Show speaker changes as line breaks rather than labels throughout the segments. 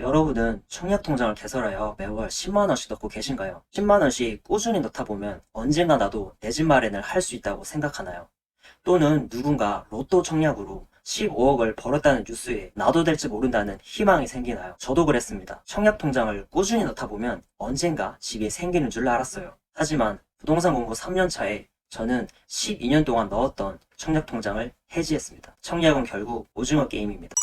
여러분은 청약통장을 개설하여 매월 10만원씩 넣고 계신가요? 10만원씩 꾸준히 넣다 보면 언젠가 나도 내 집 마련을 할 수 있다고 생각하나요? 또는 누군가 로또 청약으로 15억을 벌었다는 뉴스에 나도 될지 모른다는 희망이 생기나요? 저도 그랬습니다. 청약통장을 꾸준히 넣다 보면 언젠가 집이 생기는 줄 알았어요. 하지만 부동산 공부 3년 차에 저는 12년 동안 넣었던 청약통장을 해지했습니다. 청약은 결국 오징어 게임입니다.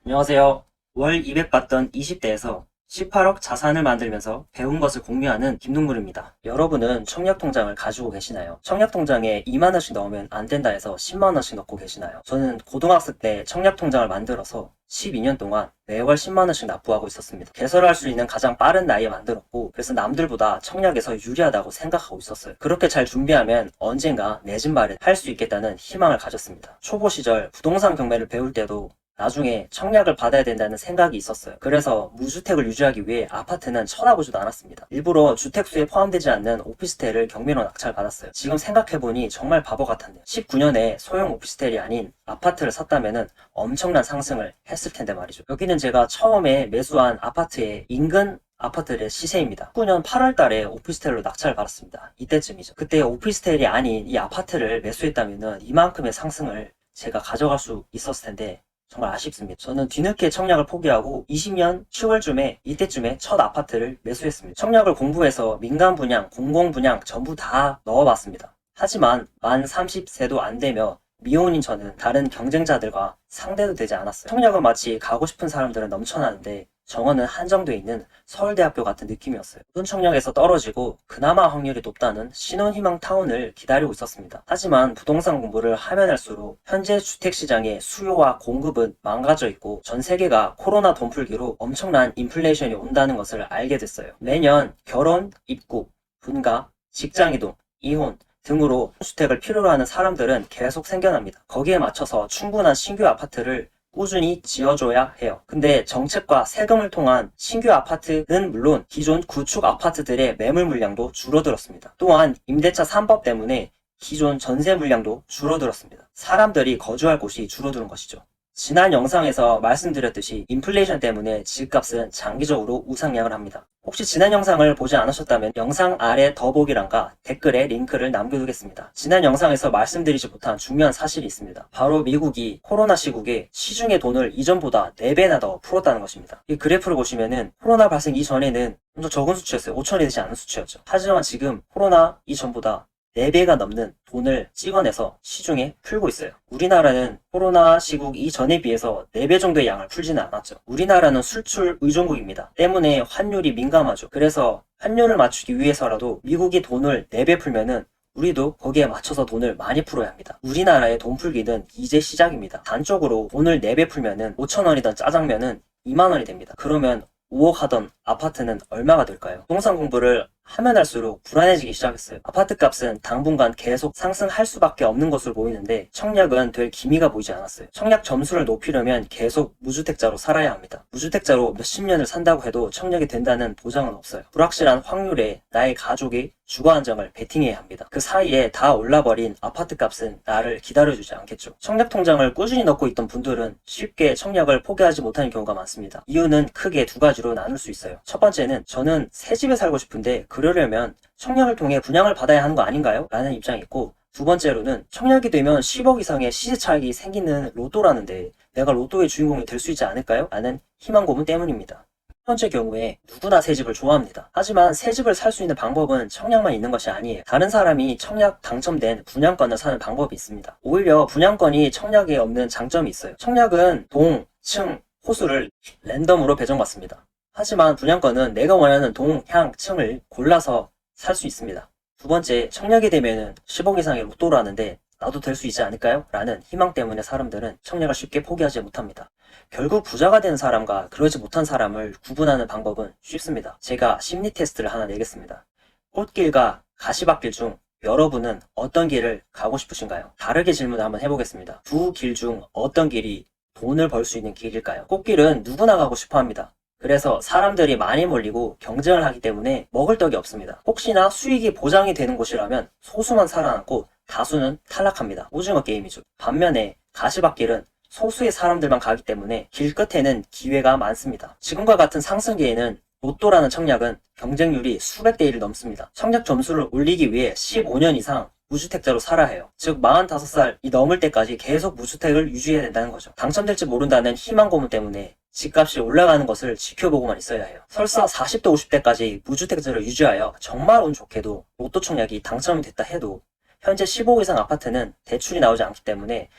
안녕하세요. 월 200 받던 20대에서 18억 자산을 만들면서 배운 것을 공유하는 김동물입니다. 여러분은 청약통장을 가지고 계시나요? 청약통장에 2만원씩 넣으면 안 된다 해서 10만원씩 넣고 계시나요? 저는 고등학생 때 청약통장을 만들어서 12년 동안 매월 10만원씩 납부하고 있었습니다. 개설할 수 있는 가장 빠른 나이에 만들었고, 그래서 남들보다 청약에서 유리하다고 생각하고 있었어요. 그렇게 잘 준비하면 언젠가 내 집 마련 할 수 있겠다는 희망을 가졌습니다. 초보 시절 부동산 경매를 배울 때도 나중에 청약을 받아야 된다는 생각이 있었어요. 그래서 무주택을 유지하기 위해 아파트는 쳐다보지도 않았습니다. 일부러 주택수에 포함되지 않는 오피스텔을 경매로 낙찰받았어요. 지금 생각해보니 정말 바보 같았네요. 19년에 소형 오피스텔이 아닌 아파트를 샀다면 엄청난 상승을 했을 텐데 말이죠. 여기는 제가 처음에 매수한 아파트의 인근 아파트의 시세입니다. 19년 8월 달에 오피스텔로 낙찰을 받았습니다. 이때쯤이죠. 그때 오피스텔이 아닌 이 아파트를 매수했다면 이만큼의 상승을 제가 가져갈 수 있었을 텐데 정말 아쉽습니다. 저는 뒤늦게 청약을 포기하고 20년 10월쯤에 이때쯤에 첫 아파트를 매수했습니다. 청약을 공부해서 민간 분양, 공공 분양 전부 다 넣어봤습니다. 하지만 만 30세도 안 되며 미혼인 저는 다른 경쟁자들과 상대도 되지 않았어요. 청약은 마치 가고 싶은 사람들은 넘쳐나는데 정원은 한정되어 있는 서울대학교 같은 느낌이었어요. 모든 청약에서 떨어지고 그나마 확률이 높다는 신혼희망 타운을 기다리고 있었습니다. 하지만 부동산 공부를 하면 할수록 현재 주택시장의 수요와 공급은 망가져 있고 전 세계가 코로나 돈풀기로 엄청난 인플레이션이 온다는 것을 알게 됐어요. 매년 결혼, 입국, 분가, 직장이동, 이혼 등으로 주택을 필요로 하는 사람들은 계속 생겨납니다. 거기에 맞춰서 충분한 신규 아파트를 꾸준히 지어줘야 해요. 근데 정책과 세금을 통한 신규 아파트는 물론 기존 구축 아파트들의 매물 물량도 줄어들었습니다. 또한 임대차 3법 때문에 기존 전세 물량도 줄어들었습니다. 사람들이 거주할 곳이 줄어드는 것이죠. 지난 영상에서 말씀드렸듯이 인플레이션 때문에 집값은 장기적으로 우상향을 합니다. 혹시 지난 영상을 보지 않으셨다면 영상 아래 더보기란과 댓글에 링크를 남겨두겠습니다. 지난 영상에서 말씀드리지 못한 중요한 사실이 있습니다. 바로 미국이 코로나 시국에 시중의 돈을 이전보다 4배나 더 풀었다는 것입니다. 이 그래프를 보시면은 코로나 발생 이전에는 좀 더 적은 수치였어요. 5천이 되지 않은 수치였죠. 하지만 지금 코로나 이전보다 4배가 넘는 돈을 찍어내서 시중에 풀고 있어요. 우리나라는 코로나 시국 이전에 비해서 4배 정도의 양을 풀지는 않았죠. 우리나라는 수출 의존국입니다. 때문에 환율이 민감하죠. 그래서 환율을 맞추기 위해서라도 미국이 돈을 4배 풀면은 우리도 거기에 맞춰서 돈을 많이 풀어야 합니다. 우리나라의 돈 풀기는 이제 시작입니다. 단적으로 돈을 4배 풀면은 5,000원이던 짜장면은 2만원이 됩니다. 그러면 5억 하던 아파트는 얼마가 될까요? 부동산 공부를 하면 할수록 불안해지기 시작했어요. 아파트 값은 당분간 계속 상승할 수밖에 없는 것으로 보이는데 청약은 될 기미가 보이지 않았어요. 청약 점수를 높이려면 계속 무주택자로 살아야 합니다. 무주택자로 몇십 년을 산다고 해도 청약이 된다는 보장은 없어요. 불확실한 확률에 나의 가족이 주거 안정을 베팅해야 합니다. 그 사이에 다 올라버린 아파트 값은 나를 기다려주지 않겠죠. 청약 통장을 꾸준히 넣고 있던 분들은 쉽게 청약을 포기하지 못하는 경우가 많습니다. 이유는 크게 2가지로 나눌 수 있어요. 첫 번째는 저는 새 집에 살고 싶은데 그러려면 청약을 통해 분양을 받아야 하는 거 아닌가요? 라는 입장이 있고, 두 번째로는 청약이 되면 10억 이상의 시세 차익이 생기는 로또라는데 내가 로또의 주인공이 될 수 있지 않을까요? 라는 희망 고문 때문입니다. 첫 번째 경우에 누구나 새 집을 좋아합니다. 하지만 새 집을 살 수 있는 방법은 청약만 있는 것이 아니에요. 다른 사람이 청약 당첨된 분양권을 사는 방법이 있습니다. 오히려 분양권이 청약에 없는 장점이 있어요. 청약은 동, 층, 호수를 랜덤으로 배정받습니다. 하지만 분양권은 내가 원하는 동, 향, 층을 골라서 살 수 있습니다. 두 번째, 청약이 되면은 10억 이상의 로또를 하는데 나도 될 수 있지 않을까요? 라는 희망 때문에 사람들은 청약을 쉽게 포기하지 못합니다. 결국 부자가 된 사람과 그러지 못한 사람을 구분하는 방법은 쉽습니다. 제가 심리 테스트를 하나 내겠습니다. 꽃길과 가시밭길 중 여러분은 어떤 길을 가고 싶으신가요? 다르게 질문을 한번 해보겠습니다. 두 길 중 어떤 길이 돈을 벌 수 있는 길일까요? 꽃길은 누구나 가고 싶어 합니다. 그래서 사람들이 많이 몰리고 경쟁을 하기 때문에 먹을 떡이 없습니다. 혹시나 수익이 보장이 되는 곳이라면 소수만 살아남고 다수는 탈락합니다. 오징어 게임이죠. 반면에 가시밭길은 소수의 사람들만 가기 때문에 길 끝에는 기회가 많습니다. 지금과 같은 상승기에는 로또라는 청약은 경쟁률이 수백 대 1을 넘습니다. 청약 점수를 올리기 위해 15년 이상 무주택자로 살아야 해요. 즉 45살이 넘을 때까지 계속 무주택을 유지해야 된다는 거죠. 당첨될지 모른다는 희망 고문 때문에 집값이 올라가는 것을 지켜보고만 있어야 해요. 설사 40대 50대까지 무주택자를 유지하여 정말 운 좋게도 로또 청약이 당첨이 됐다 해도 현재 15억 이상 아파트는 대출이 나오지 않기 때문에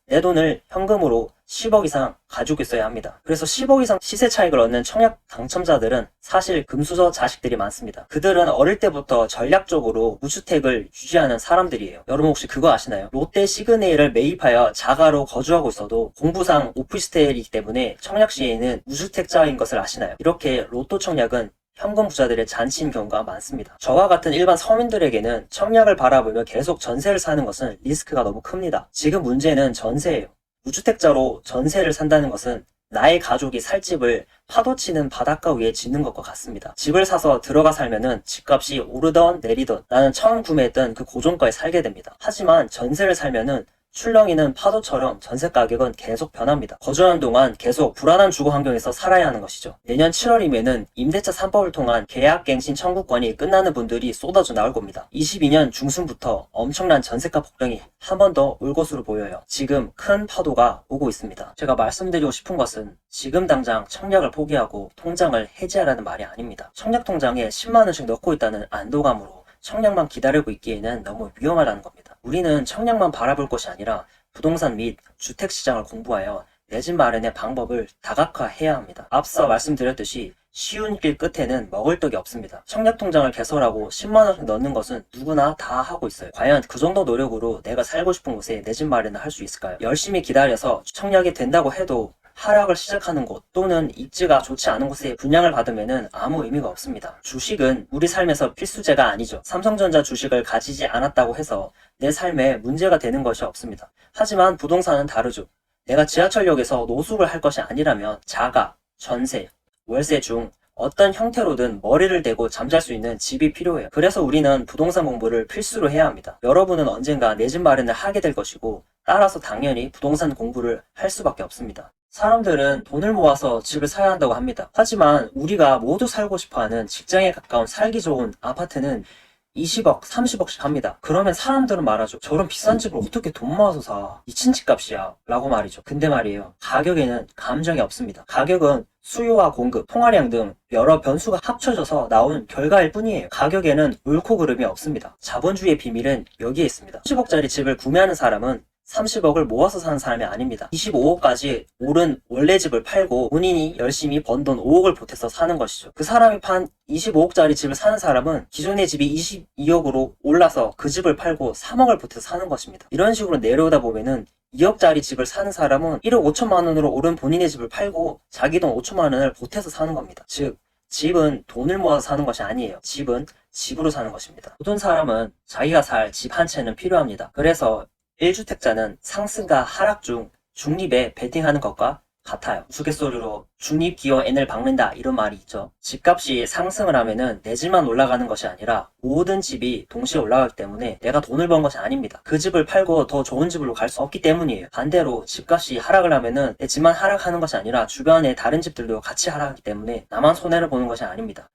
내 돈을 현금으로 10억 이상 가지고 있어야 합니다. 그래서 10억 이상 시세 차익을 얻는 청약 당첨자들은 사실 금수저 자식들이 많습니다. 그들은 어릴 때부터 전략적으로 무주택을 유지하는 사람들이에요. 여러분 혹시 그거 아시나요? 롯데 시그네일을 매입하여 자가로 거주하고 있어도 공부상 오피스텔이기 때문에 청약 시에는 무주택자인 것을 아시나요? 이렇게 로또 청약은 현금 부자들의 잔치인 경우가 많습니다. 저와 같은 일반 서민들에게는 청약을 바라보며 계속 전세를 사는 것은 리스크가 너무 큽니다. 지금 문제는 전세예요. 무주택자로 전세를 산다는 것은 나의 가족이 살 집을 파도치는 바닷가 위에 짓는 것과 같습니다. 집을 사서 들어가 살면은 집값이 오르던 내리던 나는 처음 구매했던 그 고정가에 살게 됩니다. 하지만 전세를 살면은 출렁이는 파도처럼 전세 가격은 계속 변합니다. 거주하는 동안 계속 불안한 주거 환경에서 살아야 하는 것이죠. 내년 7월이면은 임대차 3법을 통한 계약갱신 청구권이 끝나는 분들이 쏟아져 나올 겁니다. 22년 중순부터 엄청난 전세가 폭등이 한 번 더 올 것으로 보여요. 지금 큰 파도가 오고 있습니다. 제가 말씀드리고 싶은 것은 지금 당장 청약을 포기하고 통장을 해지하라는 말이 아닙니다. 청약 통장에 10만 원씩 넣고 있다는 안도감으로 청약만 기다리고 있기에는 너무 위험하다는 겁니다. 우리는 청약만 바라볼 것이 아니라 부동산 및 주택시장을 공부하여 내 집 마련의 방법을 다각화해야 합니다. 앞서 말씀드렸듯이 쉬운 길 끝에는 먹을 떡이 없습니다. 청약통장을 개설하고 10만 원을 넣는 것은 누구나 다 하고 있어요. 과연 그 정도 노력으로 내가 살고 싶은 곳에 내 집 마련을 할 수 있을까요? 열심히 기다려서 청약이 된다고 해도 하락을 시작하는 곳 또는 입지가 좋지 않은 곳에 분양을 받으면 아무 의미가 없습니다. 주식은 우리 삶에서 필수제가 아니죠. 삼성전자 주식을 가지지 않았다고 해서 내 삶에 문제가 되는 것이 없습니다. 하지만 부동산은 다르죠. 내가 지하철역에서 노숙을 할 것이 아니라면 자가, 전세, 월세 중 어떤 형태로든 머리를 대고 잠잘 수 있는 집이 필요해요. 그래서 우리는 부동산 공부를 필수로 해야 합니다. 여러분은 언젠가 내 집 마련을 하게 될 것이고 따라서 당연히 부동산 공부를 할 수밖에 없습니다. 사람들은 돈을 모아서 집을 사야 한다고 합니다. 하지만 우리가 모두 살고 싶어하는 직장에 가까운 살기 좋은 아파트는 20억, 30억씩 합니다. 그러면 사람들은 말하죠. 저런 비싼 집을 어떻게 돈 모아서 사? 미친 집값이야. 라고 말이죠. 근데 말이에요. 가격에는 감정이 없습니다. 가격은 수요와 공급, 통화량 등 여러 변수가 합쳐져서 나온 결과일 뿐이에요. 가격에는 옳고 그름이 없습니다. 자본주의의 비밀은 여기에 있습니다. 10억짜리 집을 구매하는 사람은 30억을 모아서 사는 사람이 아닙니다. 25억까지 오른 원래 집을 팔고 본인이 열심히 번 돈 5억을 보태서 사는 것이죠. 그 사람이 판 25억짜리 집을 사는 사람은 기존의 집이 22억으로 올라서 그 집을 팔고 3억을 보태서 사는 것입니다. 이런 식으로 내려오다 보면은 2억짜리 집을 사는 사람은 1억 5천만 원으로 오른 본인의 집을 팔고 자기 돈 5천만 원을 보태서 사는 겁니다. 즉 집은 돈을 모아서 사는 것이 아니에요. 집은 집으로 사는 것입니다. 모든 사람은 자기가 살 집 한 채는 필요합니다. 그래서 1주택자는 상승과 하락 중 중립에 베팅하는 것과 같아요. 우스갯소리로 중립 기어 N을 박는다 이런 말이 있죠. 집값이 상승을 하면은 내 집만 올라가는 것이 아니라 모든 집이 동시에 올라가기 때문에 내가 돈을 번 것이 아닙니다. 그 집을 팔고 더 좋은 집으로 갈 수 없기 때문이에요. 반대로 집값이 하락을 하면은 내 집만 하락하는 것이 아니라 주변의 다른 집들도 같이 하락하기 때문에 나만 손해를 보는 것이 아닙니다.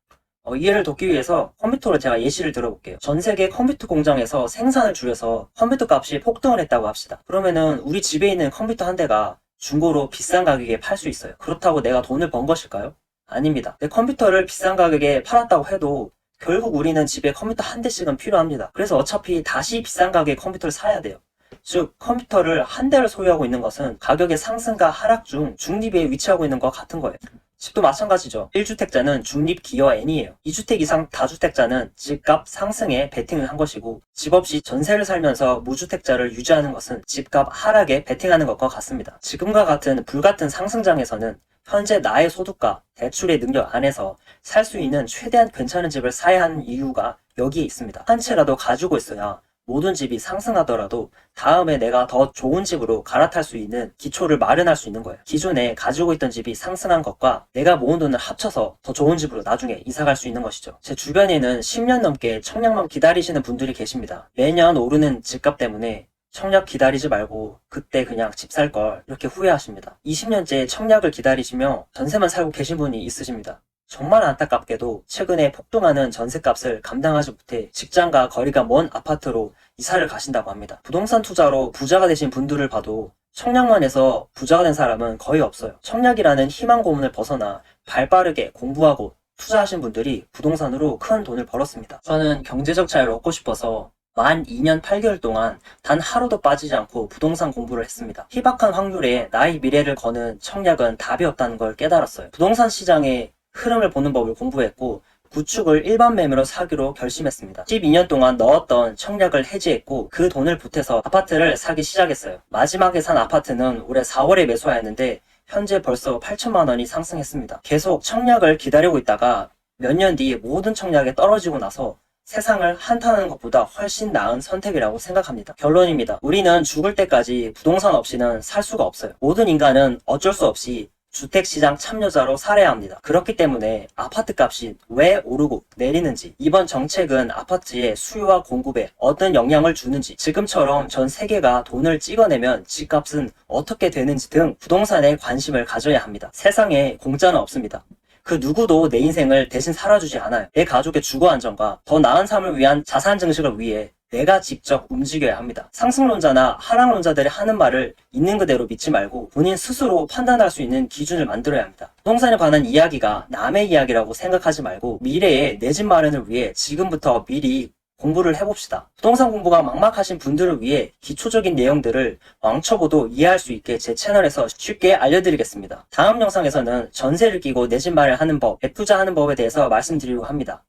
이해를 돕기 위해서 컴퓨터로 제가 예시를 들어볼게요. 전 세계 컴퓨터 공장에서 생산을 줄여서 컴퓨터 값이 폭등을 했다고 합시다. 그러면은 우리 집에 있는 컴퓨터 한 대가 중고로 비싼 가격에 팔 수 있어요. 그렇다고 내가 돈을 번 것일까요? 아닙니다. 내 컴퓨터를 비싼 가격에 팔았다고 해도 결국 우리는 집에 컴퓨터 한 대씩은 필요합니다. 그래서 어차피 다시 비싼 가격의 컴퓨터를 사야 돼요. 즉 컴퓨터를 한 대를 소유하고 있는 것은 가격의 상승과 하락 중 중립에 위치하고 있는 것과 같은 거예요. 집도 마찬가지죠. 1주택자는 중립 기여 N이에요. 2주택 이상 다주택자는 집값 상승에 베팅을 한 것이고 집 없이 전세를 살면서 무주택자를 유지하는 것은 집값 하락에 베팅하는 것과 같습니다. 지금과 같은 불같은 상승장에서는 현재 나의 소득과 대출의 능력 안에서 살 수 있는 최대한 괜찮은 집을 사야 하는 이유가 여기에 있습니다. 한 채라도 가지고 있어야 모든 집이 상승하더라도 다음에 내가 더 좋은 집으로 갈아탈 수 있는 기초를 마련할 수 있는 거예요. 기존에 가지고 있던 집이 상승한 것과 내가 모은 돈을 합쳐서 더 좋은 집으로 나중에 이사갈 수 있는 것이죠. 제 주변에는 10년 넘게 청약만 기다리시는 분들이 계십니다. 매년 오르는 집값 때문에 청약 기다리지 말고 그때 그냥 집 살 걸 이렇게 후회하십니다. 20년째 청약을 기다리시며 전세만 살고 계신 분이 있으십니다. 정말 안타깝게도 최근에 폭등하는 전세값을 감당하지 못해 직장과 거리가 먼 아파트로 이사를 가신다고 합니다. 부동산 투자로 부자가 되신 분들을 봐도 청약만 해서 부자가 된 사람은 거의 없어요. 청약이라는 희망 고문을 벗어나 발빠르게 공부하고 투자하신 분들이 부동산으로 큰 돈을 벌었습니다. 저는 경제적 자유를 얻고 싶어서 만 2년 8개월 동안 단 하루도 빠지지 않고 부동산 공부를 했습니다. 희박한 확률에 나의 미래를 거는 청약은 답이 없다는 걸 깨달았어요. 부동산 시장의 흐름을 보는 법을 공부했고 구축을 일반 매매로 사기로 결심했습니다. 12년 동안 넣었던 청약을 해지했고 그 돈을 보태서 아파트를 사기 시작했어요. 마지막에 산 아파트는 올해 4월에 매수하였는데 현재 벌써 8천만 원이 상승했습니다. 계속 청약을 기다리고 있다가 몇 년 뒤에 모든 청약에 떨어지고 나서 세상을 한탄하는 것보다 훨씬 나은 선택이라고 생각합니다. 결론입니다. 우리는 죽을 때까지 부동산 없이는 살 수가 없어요. 모든 인간은 어쩔 수 없이 주택시장 참여자로 살아야 합니다. 그렇기 때문에 아파트 값이 왜 오르고 내리는지, 이번 정책은 아파트의 수요와 공급에 어떤 영향을 주는지, 지금처럼 전 세계가 돈을 찍어내면 집값은 어떻게 되는지 등 부동산에 관심을 가져야 합니다. 세상에 공짜는 없습니다. 그 누구도 내 인생을 대신 살아주지 않아요. 내 가족의 주거 안정과 더 나은 삶을 위한 자산 증식을 위해 내가 직접 움직여야 합니다. 상승론자나 하락론자들이 하는 말을 있는 그대로 믿지 말고 본인 스스로 판단할 수 있는 기준을 만들어야 합니다. 부동산에 관한 이야기가 남의 이야기라고 생각하지 말고 미래에 내 집 마련을 위해 지금부터 미리 공부를 해봅시다. 부동산 공부가 막막하신 분들을 위해 기초적인 내용들을 왕초보도 이해할 수 있게 제 채널에서 쉽게 알려드리겠습니다. 다음 영상에서는 전세를 끼고 내 집 마련하는 법, 갭투자하는 법에 대해서 말씀드리려고 합니다.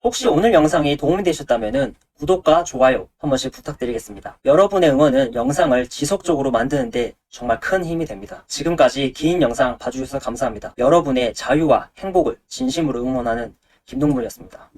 혹시 오늘 영상이 도움이 되셨다면 구독과 좋아요 한 번씩 부탁드리겠습니다. 여러분의 응원은 영상을 지속적으로 만드는데 정말 큰 힘이 됩니다. 지금까지 긴 영상 봐주셔서 감사합니다. 여러분의 자유와 행복을 진심으로 응원하는 김동물이었습니다.